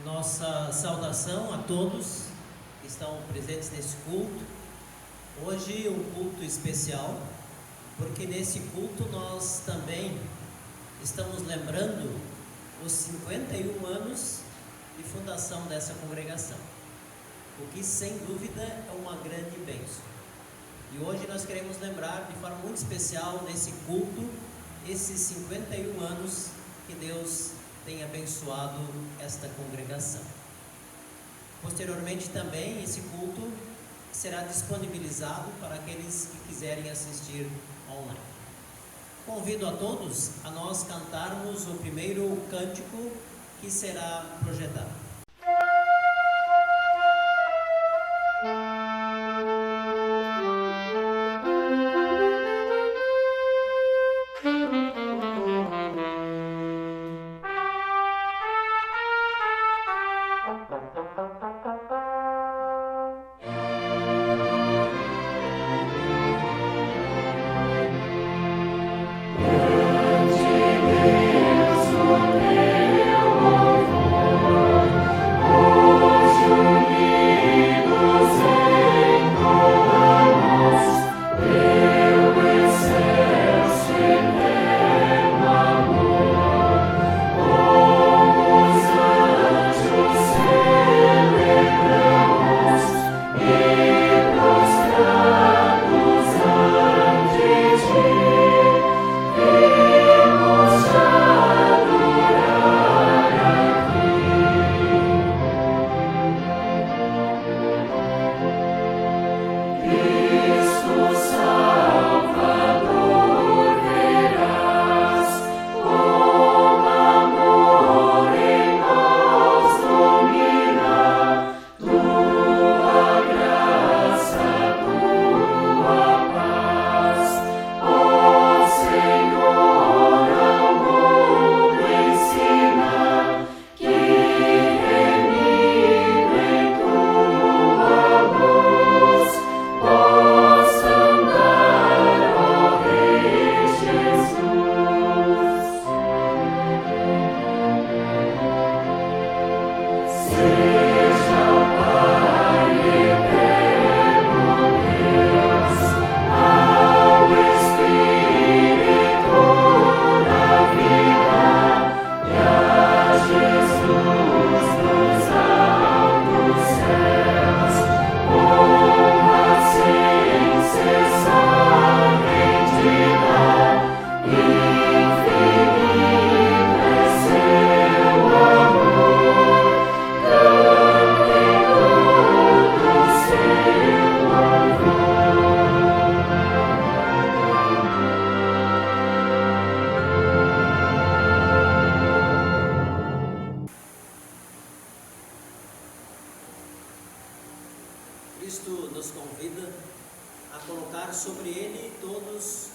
Nossa saudação a todos que estão presentes nesse culto. Hoje um culto especial, porque nesse culto nós também estamos lembrando os 51 anos de fundação dessa congregação, o que sem dúvida é uma grande bênção. E hoje nós queremos lembrar de forma muito especial nesse culto esses 51 anos que Deus tem abençoado esta congregação. Posteriormente também esse culto será disponibilizado para aqueles que quiserem assistir online. Convido a todos a nós cantarmos o primeiro cântico que será projetado. Cristo nos convida a colocar sobre Ele todos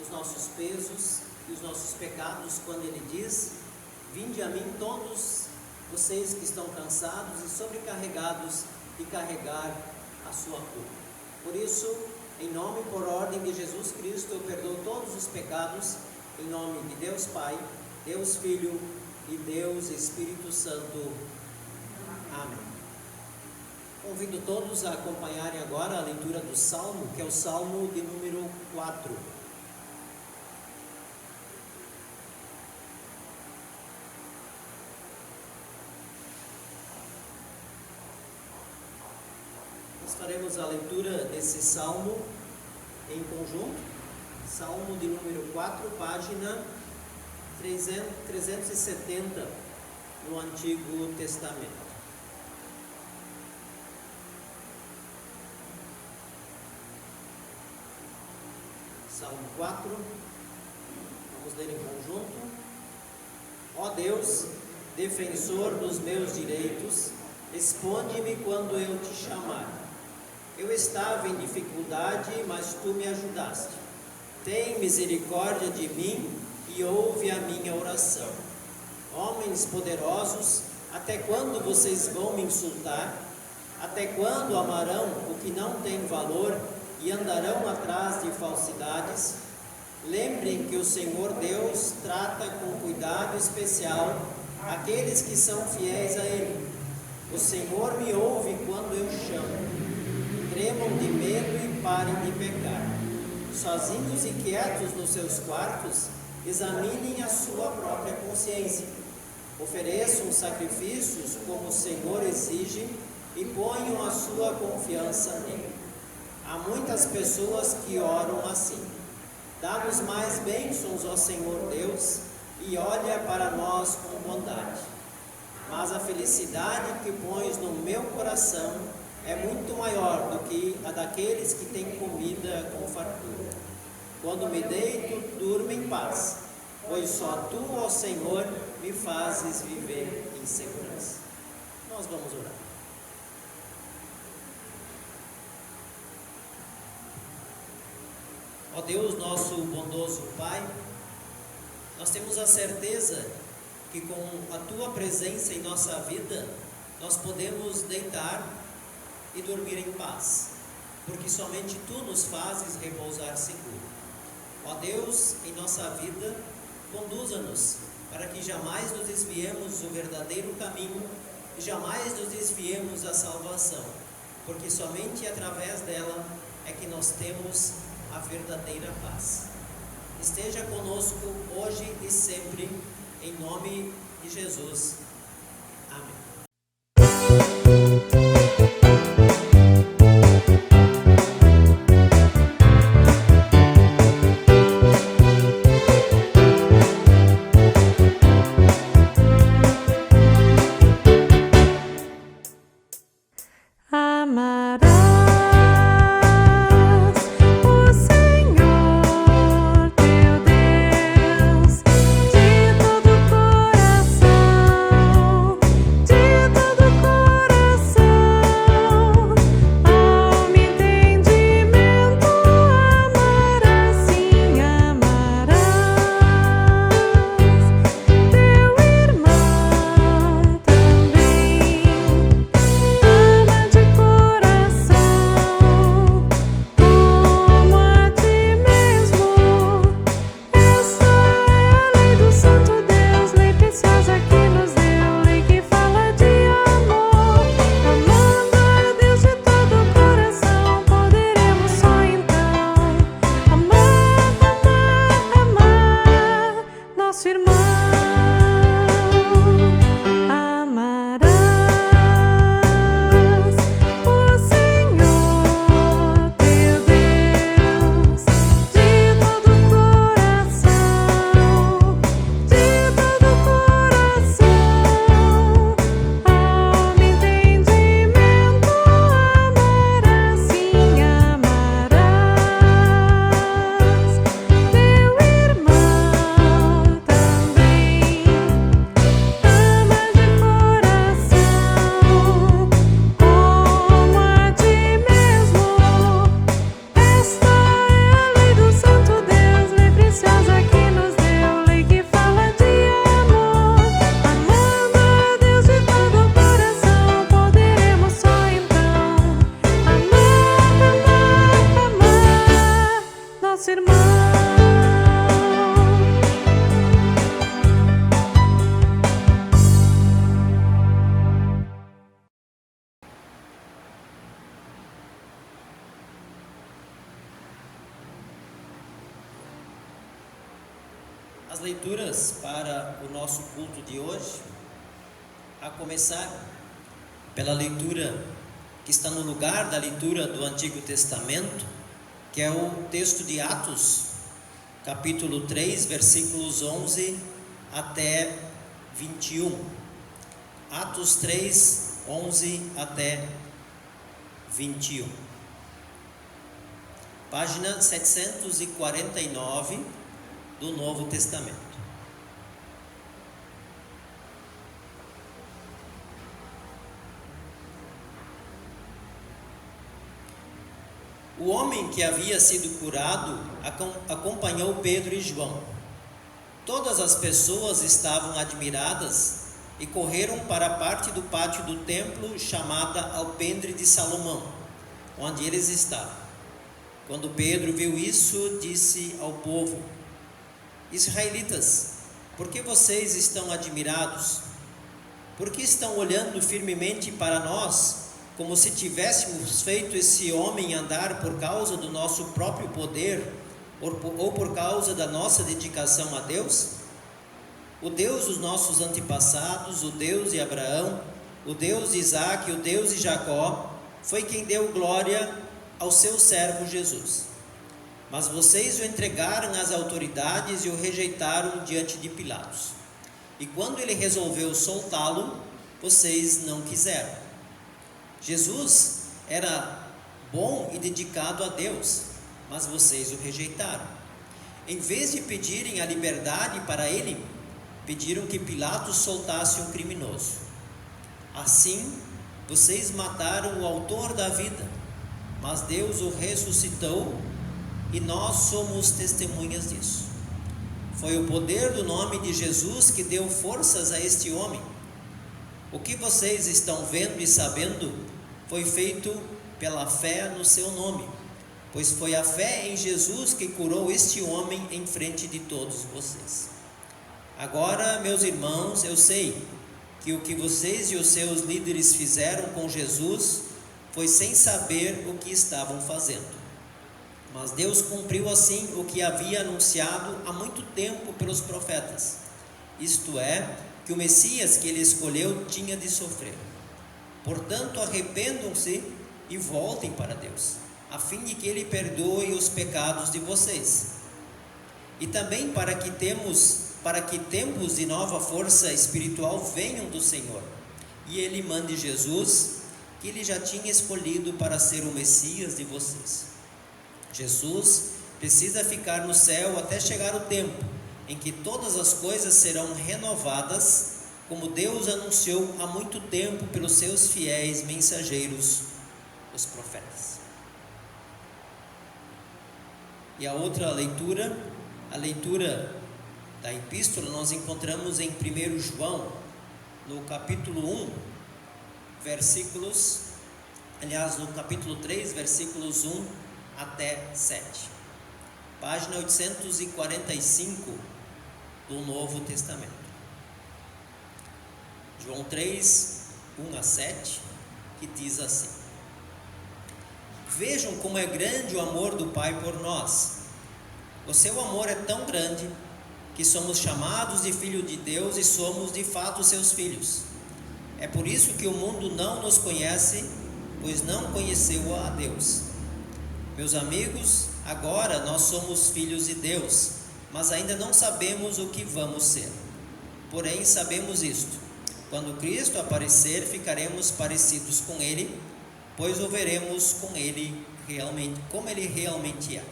os nossos pesos e os nossos pecados, quando Ele diz: vinde a mim todos vocês que estão cansados e sobrecarregados, e carregar a sua culpa. Por isso, em nome e por ordem de Jesus Cristo, eu perdoo todos os pecados, em nome de Deus Pai, Deus Filho e Deus Espírito Santo. Amém. Convido todos a acompanharem agora a leitura do Salmo, que é o Salmo de número 4. Nós faremos a leitura desse Salmo em conjunto. Salmo de número 4, página 370 no Antigo Testamento. Salmo 4, vamos ler em conjunto. Ó Deus, defensor dos meus direitos, responde-me quando eu te chamar. Eu estava em dificuldade, mas tu me ajudaste. Tem misericórdia de mim e ouve a minha oração. Homens poderosos, até quando vocês vão me insultar? Até quando amarão o que não tem valor e andarão atrás de falsidades? Lembrem que o Senhor Deus trata com cuidado especial aqueles que são fiéis a Ele. O Senhor me ouve quando eu chamo. Tremam de medo e parem de pecar. Sozinhos e quietos nos seus quartos, examinem a sua própria consciência. Ofereçam sacrifícios como o Senhor exige e ponham a sua confiança nele. Há muitas pessoas que oram assim: dá-nos mais bênçãos, ó Senhor Deus, e olha para nós com bondade. Mas a felicidade que pões no meu coração é muito maior do que a daqueles que têm comida com fartura. Quando me deito, durmo em paz, pois só tu, ó Senhor, me fazes viver em segurança. Nós vamos orar. Ó Deus, nosso bondoso Pai, nós temos a certeza que com a Tua presença em nossa vida, nós podemos deitar e dormir em paz, porque somente Tu nos fazes repousar seguro. Ó Deus, em nossa vida, conduza-nos para que jamais nos desviemos do verdadeiro caminho e jamais nos desviemos da salvação, porque somente através dela é que nós temos a verdadeira paz. Esteja conosco hoje e sempre, em nome de Jesus. Amém. As leituras para o nosso culto de hoje, a começar pela leitura que está no lugar da leitura do Antigo Testamento, que é o texto de Atos, capítulo 3, versículos 11 até 21. Atos 3, 11 até 21. Página 749 do Novo Testamento. O homem que havia sido curado acompanhou Pedro e João. Todas as pessoas estavam admiradas e correram para a parte do pátio do templo chamada Alpendre de Salomão, onde eles estavam. Quando Pedro viu isso, disse ao povo: Israelitas, por que vocês estão admirados? Porque estão olhando firmemente para nós, como se tivéssemos feito esse homem andar por causa do nosso próprio poder, ou por causa da nossa dedicação a Deus? O Deus dos nossos antepassados, o Deus de Abraão, o Deus de Isaque, o Deus de Jacó, foi quem deu glória ao seu servo Jesus. Mas vocês o entregaram às autoridades e o rejeitaram diante de Pilatos. E quando ele resolveu soltá-lo, vocês não quiseram. Jesus era bom e dedicado a Deus, mas vocês o rejeitaram. Em vez de pedirem a liberdade para ele, pediram que Pilatos soltasse um criminoso. Assim, vocês mataram o autor da vida, mas Deus o ressuscitou e nós somos testemunhas disso. Foi o poder do nome de Jesus que deu forças a este homem. O que vocês estão vendo e sabendo foi feito pela fé no seu nome, pois foi a fé em Jesus que curou este homem em frente de todos vocês. Agora, meus irmãos, eu sei que o que vocês e os seus líderes fizeram com Jesus foi sem saber o que estavam fazendo. Mas Deus cumpriu assim o que havia anunciado há muito tempo pelos profetas, isto é, que o Messias que ele escolheu tinha de sofrer. Portanto, arrependam-se e voltem para Deus, a fim de que ele perdoe os pecados de vocês. E também para que tempos de nova força espiritual venham do Senhor, e ele mande Jesus, que ele já tinha escolhido para ser o Messias de vocês. Jesus precisa ficar no céu até chegar o tempo em que todas as coisas serão renovadas, como Deus anunciou há muito tempo pelos seus fiéis mensageiros, os profetas. E a outra leitura, a leitura da epístola, nós encontramos em 1 João, no capítulo 1, no capítulo 3, versículos 1 até 7. Página 845 do Novo Testamento. João 3, 1 a 7, que diz assim: Vejam como é grande o amor do Pai por nós. O seu amor é tão grande que somos chamados de filho de Deus e somos de fato seus filhos. É por isso que o mundo não nos conhece, pois não conheceu a Deus. Meus amigos, agora nós somos filhos de Deus, mas ainda não sabemos o que vamos ser. Porém, sabemos isto: quando Cristo aparecer, ficaremos parecidos com Ele, pois o veremos com Ele realmente, como Ele realmente é.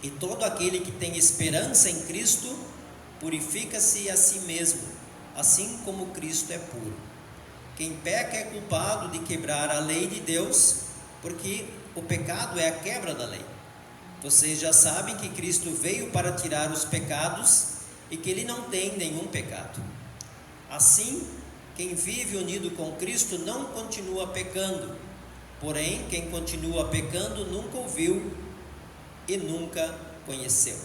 E todo aquele que tem esperança em Cristo purifica-se a si mesmo, assim como Cristo é puro. Quem peca é culpado de quebrar a lei de Deus, porque o pecado é a quebra da lei. Vocês já sabem que Cristo veio para tirar os pecados e que Ele não tem nenhum pecado. Assim, quem vive unido com Cristo não continua pecando. Porém, quem continua pecando nunca ouviu e nunca conheceu.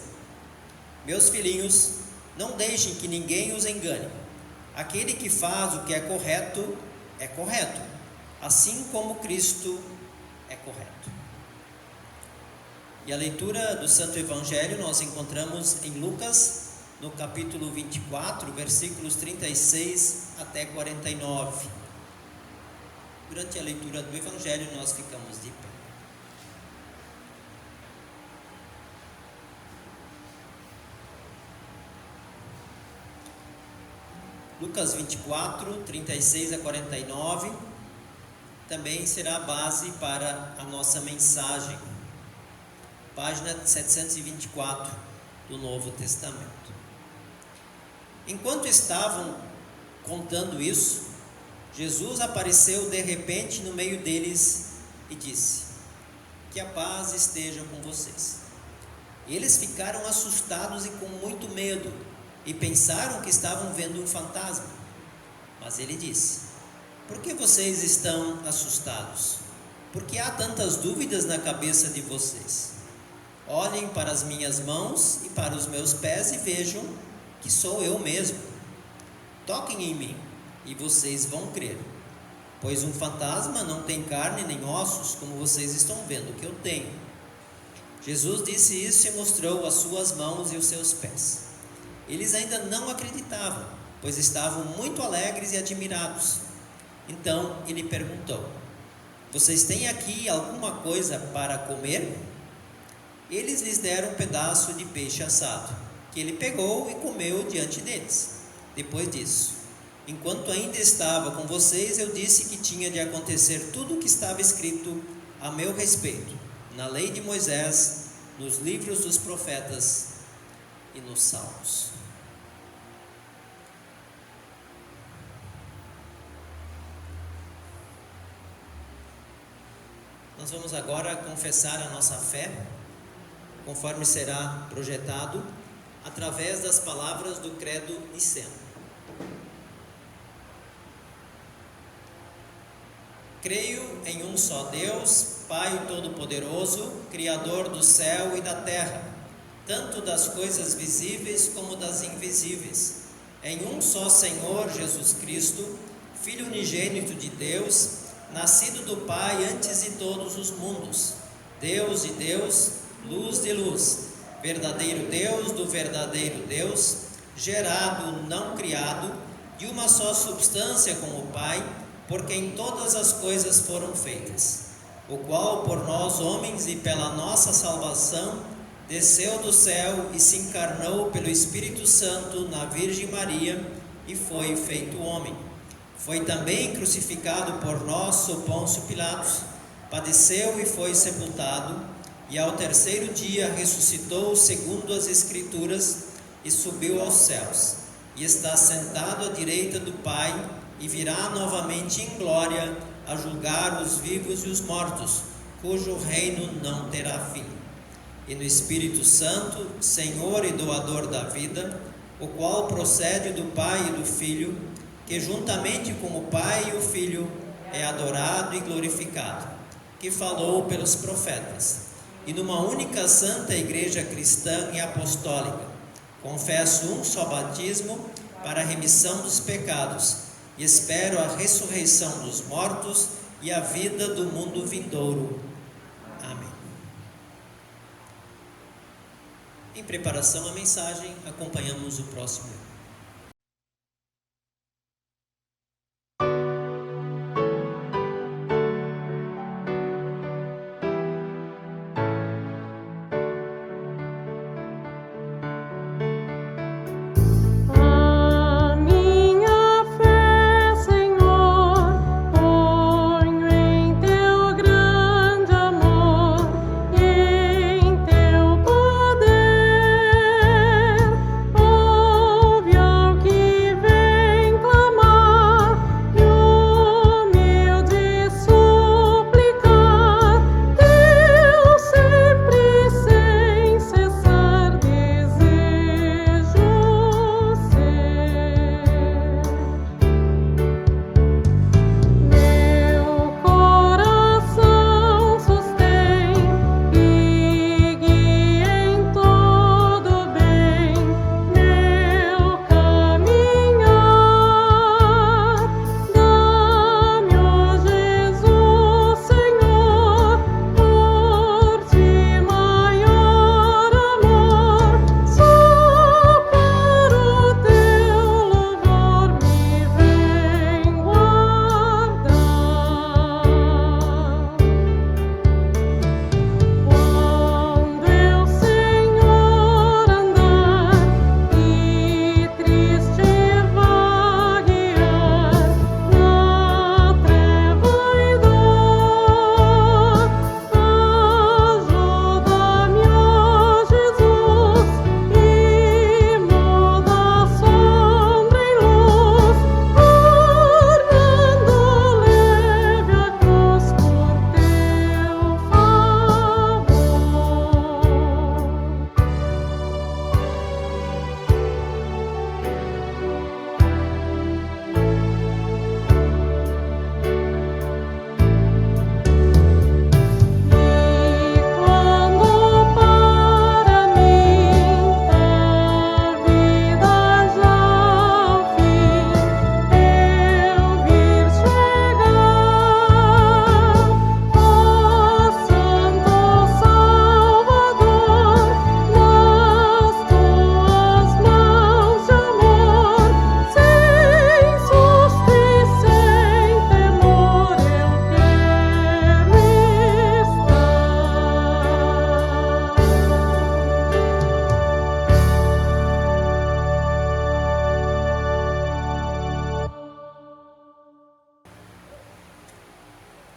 Meus filhinhos, não deixem que ninguém os engane. Aquele que faz o que é correto, assim como Cristo é correto. E a leitura do Santo Evangelho nós encontramos em Lucas, no capítulo 24, versículos 36 até 49. Durante a leitura do Evangelho nós ficamos de pé. Lucas 24, 36 a 49, também será a base para a nossa mensagem. Página 724 do Novo Testamento. Enquanto estavam contando isso, Jesus apareceu de repente no meio deles e disse: Que a paz esteja com vocês. Eles ficaram assustados e com muito medo, e pensaram que estavam vendo um fantasma. Mas ele disse: Por que vocês estão assustados? Por que há tantas dúvidas na cabeça de vocês? Olhem para as minhas mãos e para os meus pés e vejam que sou eu mesmo. Toquem em mim e vocês vão crer. Pois um fantasma não tem carne nem ossos, como vocês estão vendo que eu tenho. Jesus disse isso e mostrou as suas mãos e os seus pés. Eles ainda não acreditavam, pois estavam muito alegres e admirados. Então ele perguntou: vocês têm aqui alguma coisa para comer? Eles lhes deram um pedaço de peixe assado, que ele pegou e comeu diante deles. Depois disso, enquanto ainda estava com vocês, eu disse que tinha de acontecer tudo o que estava escrito a meu respeito, na lei de Moisés, nos livros dos profetas e nos salmos. Nós vamos agora confessar a nossa fé, conforme será projetado, através das palavras do credo niceno. Creio em um só Deus, Pai Todo-Poderoso, Criador do céu e da terra, tanto das coisas visíveis como das invisíveis. Em um só Senhor Jesus Cristo, Filho unigênito de Deus, nascido do Pai antes de todos os mundos, Deus de Deus, luz de luz, verdadeiro Deus do verdadeiro Deus, gerado, não criado, de uma só substância com o Pai, por quem todas as coisas foram feitas, o qual por nós homens e pela nossa salvação desceu do céu e se encarnou pelo Espírito Santo na Virgem Maria e foi feito homem. Foi também crucificado por nós sob Pôncio Pilatos, padeceu e foi sepultado, e ao terceiro dia ressuscitou segundo as Escrituras e subiu aos céus, e está sentado à direita do Pai, e virá novamente em glória a julgar os vivos e os mortos, cujo reino não terá fim. E no Espírito Santo, Senhor e doador da vida, o qual procede do Pai e do Filho, que juntamente com o Pai e o Filho é adorado e glorificado, que falou pelos profetas. E numa única santa igreja cristã e apostólica, confesso um só batismo para a remissão dos pecados, e espero a ressurreição dos mortos e a vida do mundo vindouro. Amém. Em preparação à mensagem, acompanhamos o próximo. Ouve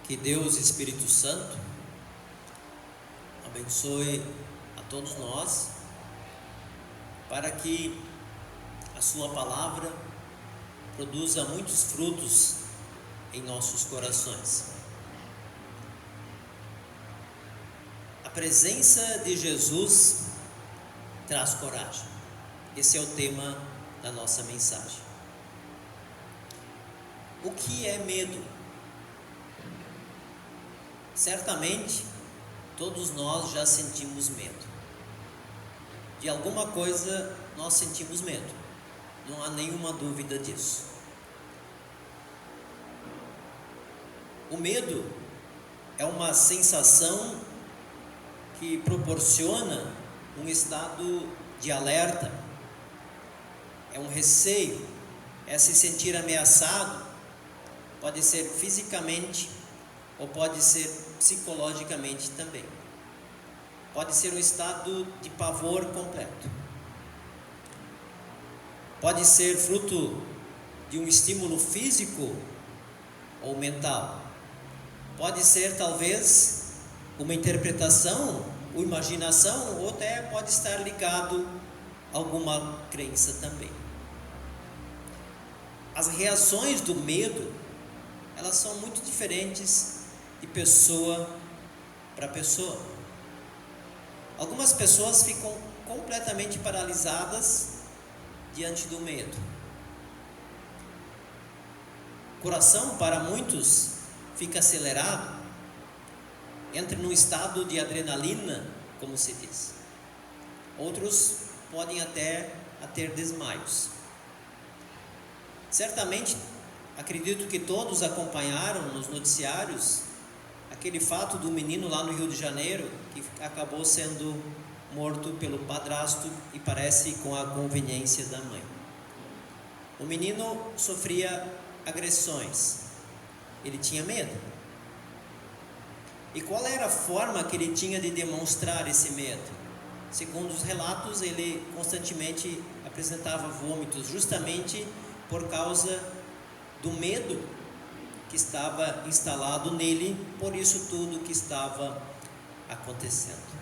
Que Deus, Espírito Santo, abençoe a todos nós, para que a sua palavra produza muitos frutos em nossos corações. A presença de Jesus traz coragem. Esse é o tema da nossa mensagem. O que é medo? Certamente, todos nós já sentimos medo. De alguma coisa nós sentimos medo. Não há nenhuma dúvida disso. O medo é uma sensação que proporciona um estado de alerta. É um receio, é se sentir ameaçado. Pode ser fisicamente ou pode ser psicologicamente também. Pode ser um estado de pavor completo. Pode ser fruto de um estímulo físico ou mental. Pode ser talvez uma interpretação ou imaginação, ou até pode estar ligado a alguma crença também. As reações do medo, elas são muito diferentes de pessoa para pessoa. Algumas pessoas ficam completamente paralisadas diante do medo. O coração, para muitos, fica acelerado, entra num estado de adrenalina, como se diz. Outros podem até ter desmaios. Certamente, acredito que todos acompanharam nos noticiários aquele fato do menino lá no Rio de Janeiro, que acabou sendo morto pelo padrasto e parece com a conveniência da mãe. O menino sofria agressões, ele tinha medo. E qual era a forma que ele tinha de demonstrar esse medo? Segundo os relatos, ele constantemente apresentava vômitos, justamente por causa do medo que estava instalado nele, por isso tudo que estava acontecendo.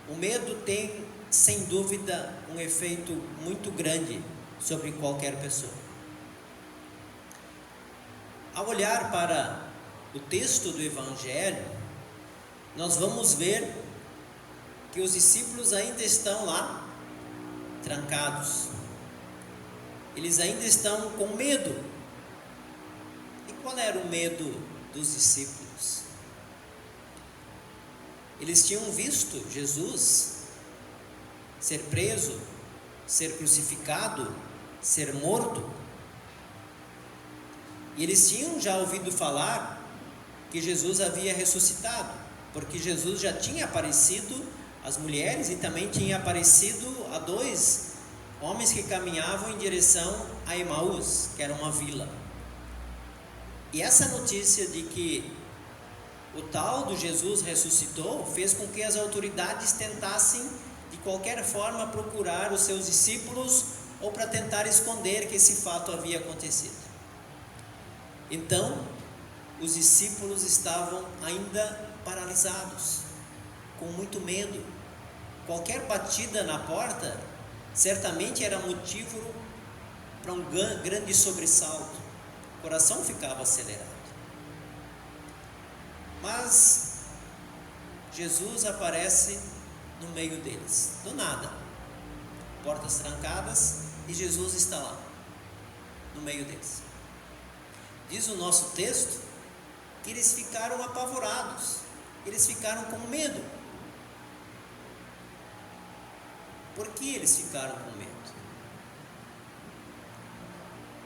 O medo tem, sem dúvida, um efeito muito grande sobre qualquer pessoa. Ao olhar para o texto do Evangelho, nós vamos ver que os discípulos ainda estão lá, trancados. Eles ainda estão com medo. E qual era o medo dos discípulos? Eles tinham visto Jesus ser preso, ser crucificado, ser morto. E eles tinham já ouvido falar que Jesus havia ressuscitado, porque Jesus já tinha aparecido às mulheres e também tinha aparecido a 2 homens que caminhavam em direção a Emaús, que era uma vila. E essa notícia de que o tal do Jesus ressuscitou fez com que as autoridades tentassem de qualquer forma procurar os seus discípulos ou para tentar esconder que esse fato havia acontecido. Então, os discípulos estavam ainda paralisados, com muito medo. Qualquer batida na porta certamente era motivo para um grande sobressalto. O coração ficava acelerado. Mas Jesus aparece no meio deles, do nada. Portas trancadas e Jesus está lá, no meio deles. Diz o nosso texto que eles ficaram apavorados, eles ficaram com medo. Por que eles ficaram com medo?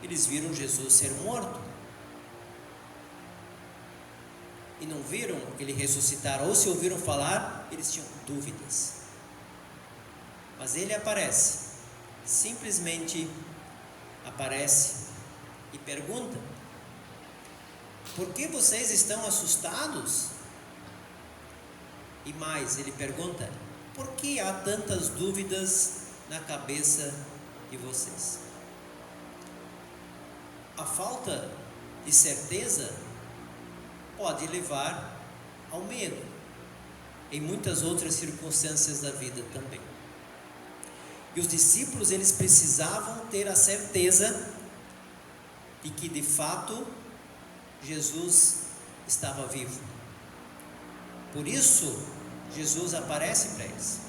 Eles viram Jesus ser morto e não viram ele ressuscitar, ou se ouviram falar, eles tinham dúvidas. Mas ele aparece, simplesmente aparece e pergunta: por que vocês estão assustados? E mais, ele pergunta: por que há tantas dúvidas na cabeça de vocês? A falta de certeza pode levar ao medo, em muitas outras circunstâncias da vida também. E os discípulos, eles precisavam ter a certeza de que de fato Jesus estava vivo. Por isso Jesus aparece para eles.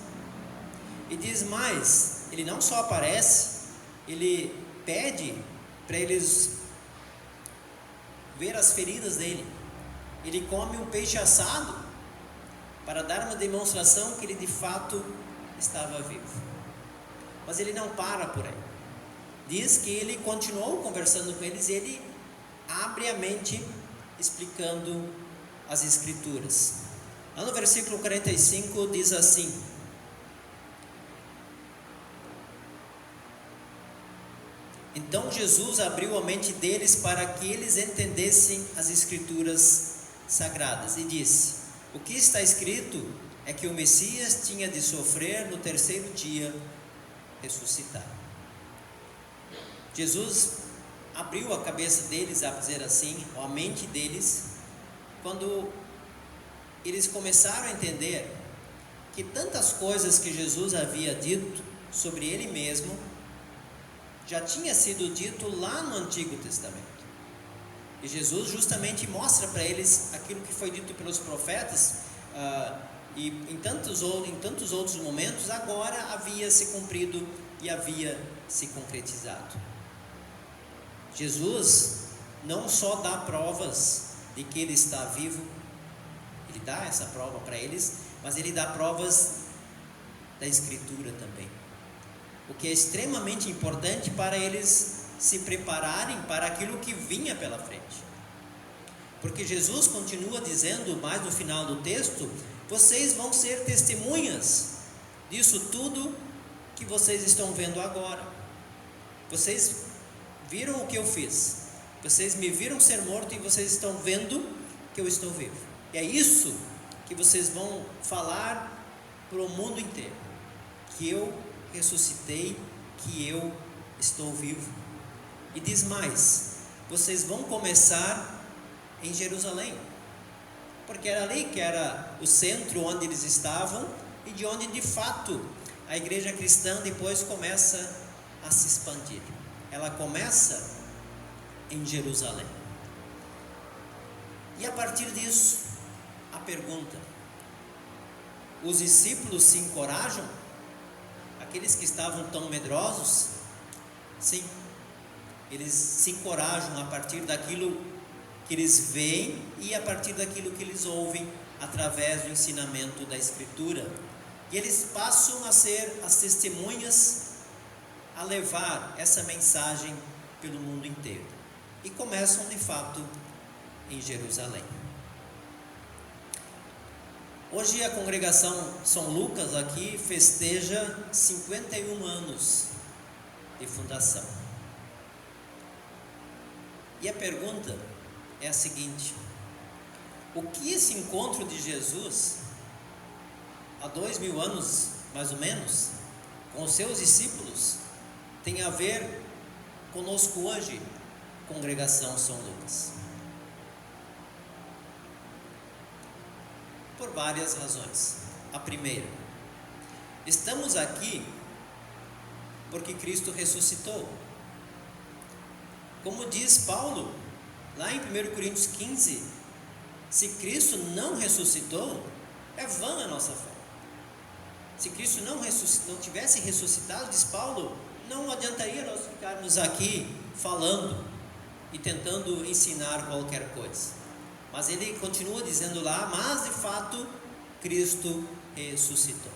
E diz mais, ele não só aparece, ele pede para eles ver as feridas dele. Ele come um peixe assado para dar uma demonstração que ele de fato estava vivo. Mas ele não para por aí. Diz que ele continuou conversando com eles e ele abre a mente explicando as Escrituras. Lá no versículo 45 diz assim: então Jesus abriu a mente deles para que eles entendessem as Escrituras sagradas e disse: o que está escrito é que o Messias tinha de sofrer no terceiro dia, ressuscitar. Jesus abriu a cabeça deles, a dizer assim, a mente deles, quando eles começaram a entender que tantas coisas que Jesus havia dito sobre ele mesmo já tinha sido dito lá no Antigo Testamento. E Jesus justamente mostra para eles aquilo que foi dito pelos profetas, e em tantos outros momentos agora havia se cumprido e havia se concretizado. Jesus não só dá provas de que ele está vivo, ele dá essa prova para eles, mas ele dá provas da Escritura também, o que é extremamente importante para eles se prepararem para aquilo que vinha pela frente. Porque Jesus continua dizendo mais no final do texto: vocês vão ser testemunhas disso tudo que vocês estão vendo agora. Vocês viram o que eu fiz, vocês me viram ser morto e vocês estão vendo que eu estou vivo. E é isso que vocês vão falar para o mundo inteiro, que eu ressuscitei, que eu estou vivo. E diz mais: vocês vão começar em Jerusalém, porque era ali que era o centro onde eles estavam e de onde de fato a igreja cristã depois começa a se expandir. Ela começa em Jerusalém. E a partir disso, a pergunta: os discípulos se encorajam? Aqueles que estavam tão medrosos? Sim, eles se encorajam a partir daquilo que eles veem e a partir daquilo que eles ouvem através do ensinamento da Escritura. E eles passam a ser as testemunhas, a levar essa mensagem pelo mundo inteiro. E começam de fato em Jerusalém. Hoje a congregação São Lucas aqui festeja 51 anos de fundação. E a pergunta é a seguinte: o que esse encontro de Jesus, há 2000 anos mais ou menos, com os seus discípulos, tem a ver conosco hoje, congregação São Lucas? Por várias razões. A primeira: estamos aqui porque Cristo ressuscitou. Como diz Paulo lá em 1 Coríntios 15, se Cristo não ressuscitou, é vã a nossa fé. Se Cristo não tivesse ressuscitado, diz Paulo, não adiantaria nós ficarmos aqui falando e tentando ensinar qualquer coisa. Mas ele continua dizendo lá: mas de fato Cristo ressuscitou.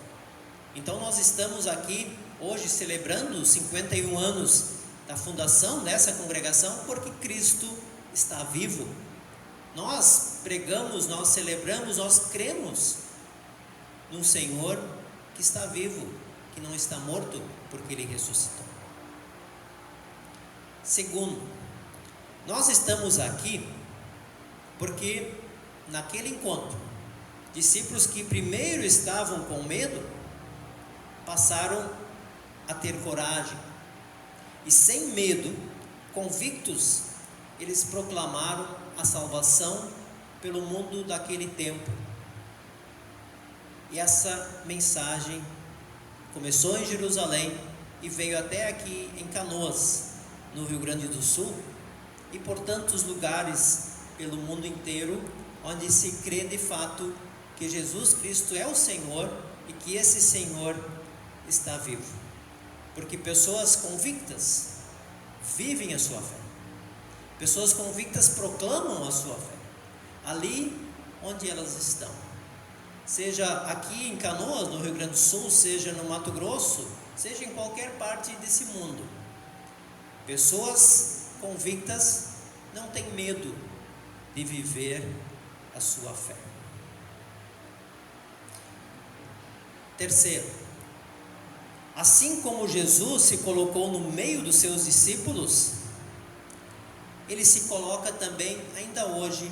Então nós estamos aqui hoje celebrando os 51 anos da fundação dessa congregação, porque Cristo está vivo. Nós pregamos, nós celebramos, nós cremos num Senhor que está vivo, que não está morto, porque Ele ressuscitou. Segundo, nós estamos aqui porque naquele encontro, discípulos que primeiro estavam com medo, passaram a ter coragem, e sem medo, convictos, eles proclamaram a salvação pelo mundo daquele tempo. E essa mensagem começou em Jerusalém e veio até aqui em Canoas, no Rio Grande do Sul, e por tantos lugares pelo mundo inteiro, onde se crê de fato que Jesus Cristo é o Senhor e que esse Senhor está vivo. Porque pessoas convictas vivem a sua fé. Pessoas convictas proclamam a sua fé, ali onde elas estão. Seja aqui em Canoas, no Rio Grande do Sul, seja no Mato Grosso, seja em qualquer parte desse mundo. Pessoas convictas não têm medo de viver a sua fé. Terceiro, assim como Jesus se colocou no meio dos seus discípulos, ele se coloca também ainda hoje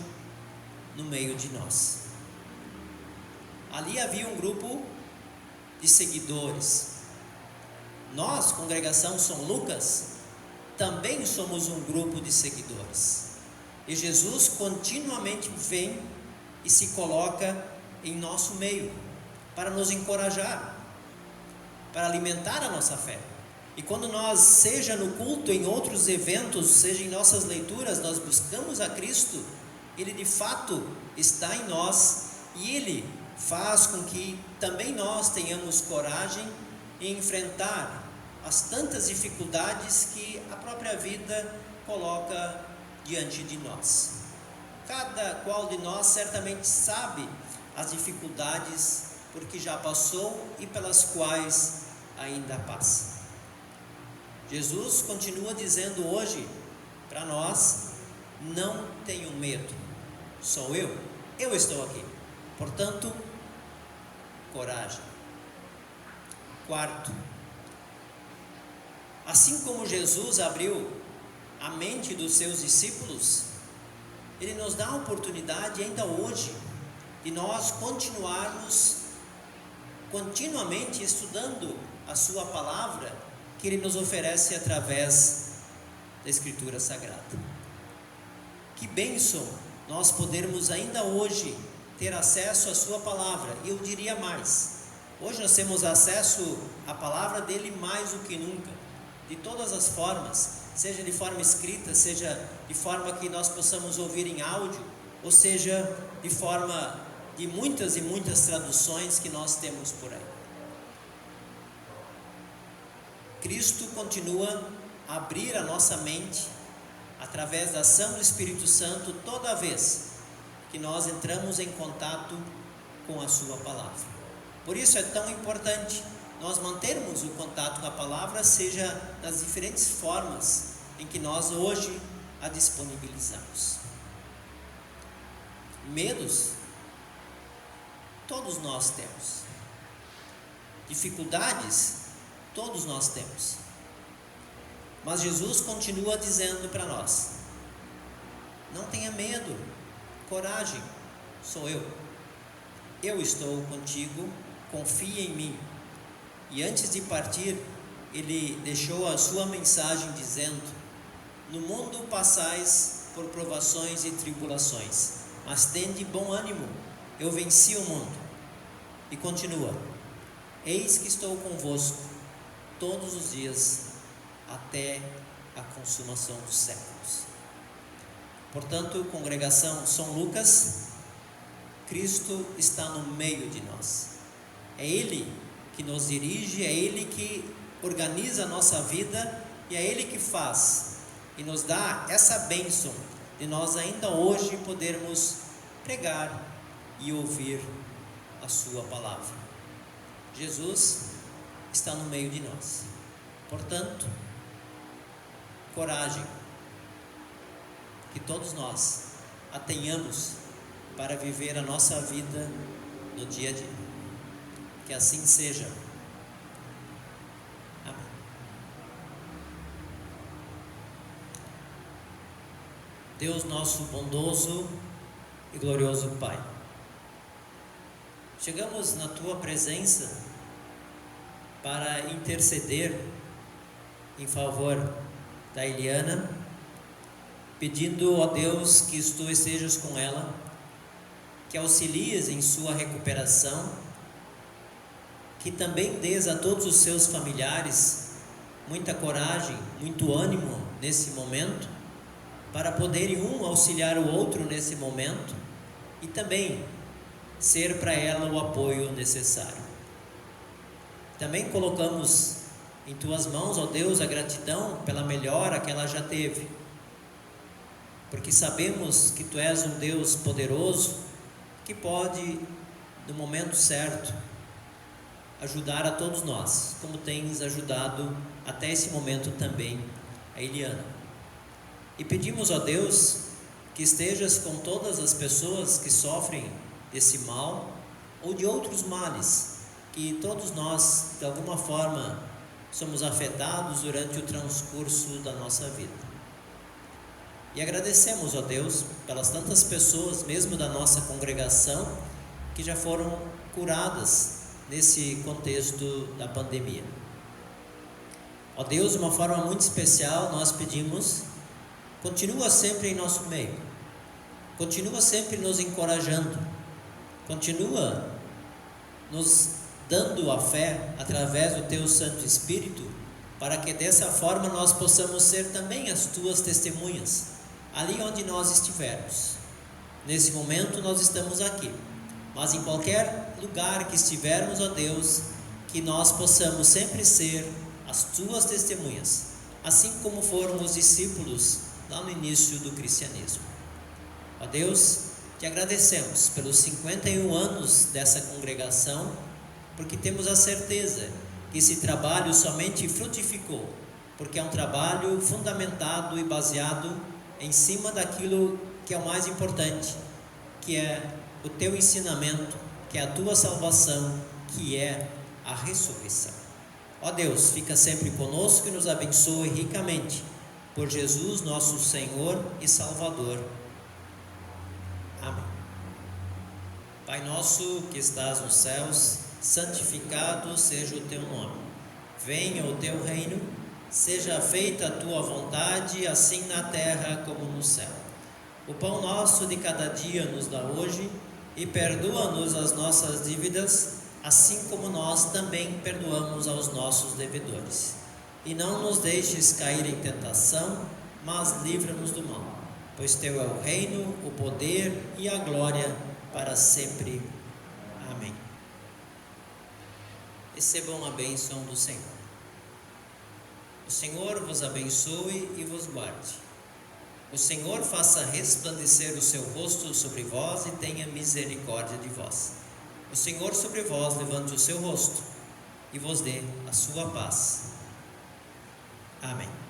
no meio de nós. Ali havia um grupo de seguidores. Nós, congregação São Lucas, também somos um grupo de seguidores. E Jesus continuamente vem e se coloca em nosso meio para nos encorajar, para alimentar a nossa fé. E quando nós, seja no culto, em outros eventos, seja em nossas leituras, nós buscamos a Cristo, Ele de fato está em nós e Ele faz com que também nós tenhamos coragem em enfrentar as tantas dificuldades que a própria vida coloca diante de nós. Cada qual de nós certamente sabe as dificuldades porque já passou e pelas quais ainda passa. Jesus continua dizendo hoje para nós: não tenham medo, sou eu estou aqui, portanto, coragem. Quarto, assim como Jesus abriu a mente dos seus discípulos, Ele nos dá a oportunidade ainda hoje de nós continuarmos continuamente estudando a sua palavra que Ele nos oferece através da Escritura Sagrada. Que bênção nós podermos ainda hoje ter acesso à sua palavra. E eu diria mais, hoje nós temos acesso à palavra dele mais do que nunca, de todas as formas, seja de forma escrita, seja de forma que nós possamos ouvir em áudio, ou seja de forma de muitas e muitas traduções que nós temos por aí. Cristo continua a abrir a nossa mente através da ação do Espírito Santo toda vez que nós entramos em contato com a sua palavra. Por isso é tão importante nós mantermos o contato com a palavra, seja nas diferentes formas em que nós hoje a disponibilizamos. Medos todos nós temos. Dificuldades todos nós temos. Mas Jesus continua dizendo para nós: não tenha medo, coragem, sou eu estou contigo, confia em mim. E antes de partir, Ele deixou a sua mensagem dizendo: no mundo passais por provações e tribulações, mas tende bom ânimo, eu venci o mundo. E continua: eis que estou convosco todos os dias até a consumação dos séculos. Portanto, congregação São Lucas, Cristo está no meio de nós. É Ele que nos dirige, é Ele que organiza a nossa vida e é Ele que faz e nos dá essa bênção de nós ainda hoje podermos pregar e ouvir a sua palavra. Jesus está no meio de nós. Portanto, coragem, que todos nós a tenhamos para viver a nossa vida no dia a dia. Que assim seja. Amém. Deus nosso bondoso e glorioso Pai, chegamos na Tua presença para interceder em favor da Eliana, pedindo, ó Deus, que Tu estejas com ela, que auxilies em sua recuperação, que também dês a todos os seus familiares muita coragem, muito ânimo nesse momento, para poderem um auxiliar o outro nesse momento e também ser para ela o apoio necessário. Também colocamos em Tuas mãos, ó Deus, a gratidão pela melhora que ela já teve, porque sabemos que Tu és um Deus poderoso, que pode, no momento certo, ajudar a todos nós, como tens ajudado até esse momento também a Eliana. E pedimos, ó Deus, que estejas com todas as pessoas que sofrem desse mal ou de outros males, que todos nós, de alguma forma, somos afetados durante o transcurso da nossa vida. E agradecemos, ó Deus, pelas tantas pessoas, mesmo da nossa congregação, que já foram curadas nesse contexto da pandemia. Ó Deus, de uma forma muito especial, nós pedimos, continua sempre em nosso meio, continua sempre nos encorajando, continua nos dando a fé através do Teu Santo Espírito, para que dessa forma nós possamos ser também as Tuas testemunhas, ali onde nós estivermos. Nesse momento nós estamos aqui, mas em qualquer lugar que estivermos, ó Deus, que nós possamos sempre ser as Tuas testemunhas, assim como foram os discípulos lá no início do cristianismo. Ó Deus, Te agradecemos pelos 51 anos dessa congregação, porque temos a certeza que esse trabalho somente frutificou, porque é um trabalho fundamentado e baseado em cima daquilo que é o mais importante, que é o Teu ensinamento, que é a Tua salvação, que é a ressurreição. Ó Deus, fica sempre conosco e nos abençoe ricamente, por Jesus nosso Senhor e Salvador. Amém. Pai nosso que estás nos céus, santificado seja o Teu nome. Venha o Teu reino, seja feita a Tua vontade, assim na terra como no céu. O pão nosso de cada dia nos dá hoje, e perdoa-nos as nossas dívidas, assim como nós também perdoamos aos nossos devedores. E não nos deixes cair em tentação, mas livra-nos do mal, pois Teu é o reino, o poder e a glória para sempre. Amém. Recebam a bênção do Senhor. O Senhor vos abençoe e vos guarde. O Senhor faça resplandecer o seu rosto sobre vós e tenha misericórdia de vós. O Senhor sobre vós levante o seu rosto e vos dê a sua paz. Amém.